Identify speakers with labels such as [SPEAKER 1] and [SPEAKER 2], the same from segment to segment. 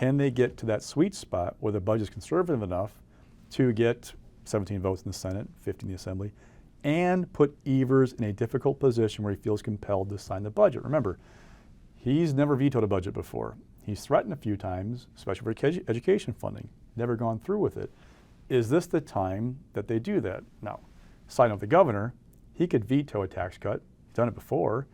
[SPEAKER 1] can they get to that sweet spot where the budget is conservative enough to get 17 votes in the Senate, 50 in the Assembly, and put Evers in a difficult position where he feels compelled to sign the budget. Remember, he's never vetoed a budget before. He's threatened a few times, especially for education funding, never gone through with it. Is this the time that they do that? Now, side note, the governor, he could veto a tax cut. He's done it before,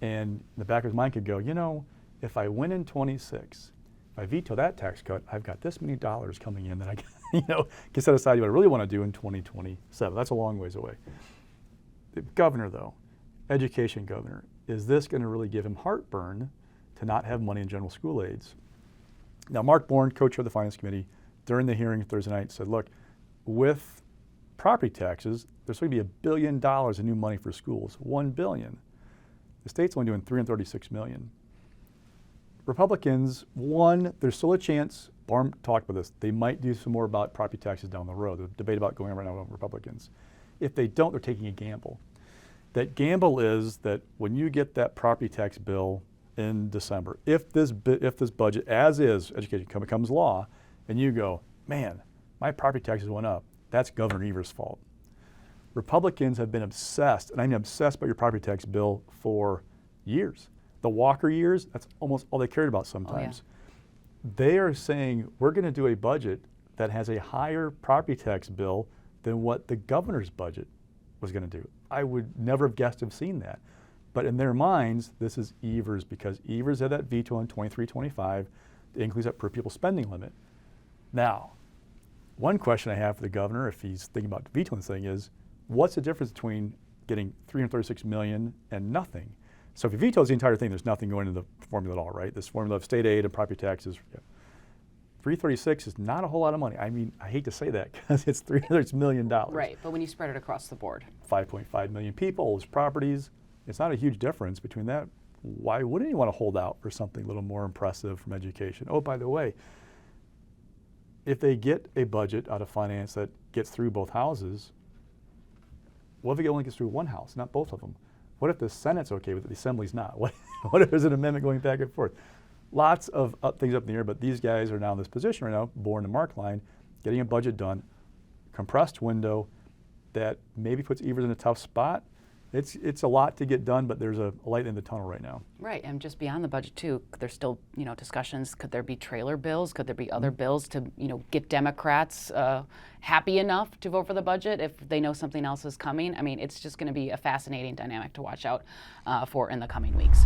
[SPEAKER 1] and in the back of his mind could go, you know, if I win in 26, if I veto that tax cut, I've got this many dollars coming in that I can set aside what I really want to do in 2027. That's a long ways away. The governor, though, education governor, is this going to really give him heartburn to not have money in general school aids? Now, Mark Bourne, co-chair of the Finance Committee, during the hearing Thursday night said, look, with property taxes, there's going to be $1 billion in new money for schools, $1 billion. The state's only doing $336 million. Republicans, one, there's still a chance, Barm talked about this, they might do some more about property taxes down the road. There's a debate about going on right now with Republicans. If they don't, they're taking a gamble. That gamble is that when you get that property tax bill in December, if this budget, as is, education becomes law, and you go, man, my property taxes went up, that's Governor Evers' fault. Republicans have been obsessed, and I mean obsessed by your property tax bill for years. The Walker years, that's almost all they cared about sometimes. Oh, yeah. They are saying, we're going to do a budget that has a higher property tax bill than what the governor's budget was going to do. I would never have guessed to have seen that. But in their minds, this is Evers, because Evers had that veto on 23-25 to increase that per pupil spending limit. Now, one question I have for the governor, if he's thinking about vetoing this thing, is what's the difference between getting $336 million and nothing? So if he vetoes the entire thing, there's nothing going into the formula at all, right? This formula of state aid and property taxes. Yeah. 336 is not a whole lot of money. I mean, I hate to say that because it's $300 million.
[SPEAKER 2] Right, but when you spread it across the board.
[SPEAKER 1] 5.5 million people, those properties, it's not a huge difference between that. Why wouldn't you want to hold out for something a little more impressive from education? Oh, by the way, if they get a budget out of finance that gets through both houses, what if it only gets through one house, not both of them? What if the Senate's okay with it, the Assembly's not? What if there's an amendment going back and forth? Lots of things up in the air, but these guys are now in this position right now, Bourne and Markline, getting a budget done, compressed window that maybe puts Evers in a tough spot. It's a lot to get done, but there's a light in the tunnel right now.
[SPEAKER 2] Right, and just beyond the budget too, there's still discussions. Could there be trailer bills? Could there be other bills to get Democrats happy enough to vote for the budget if they know something else is coming? I mean, it's just going to be a fascinating dynamic to watch out for in the coming weeks.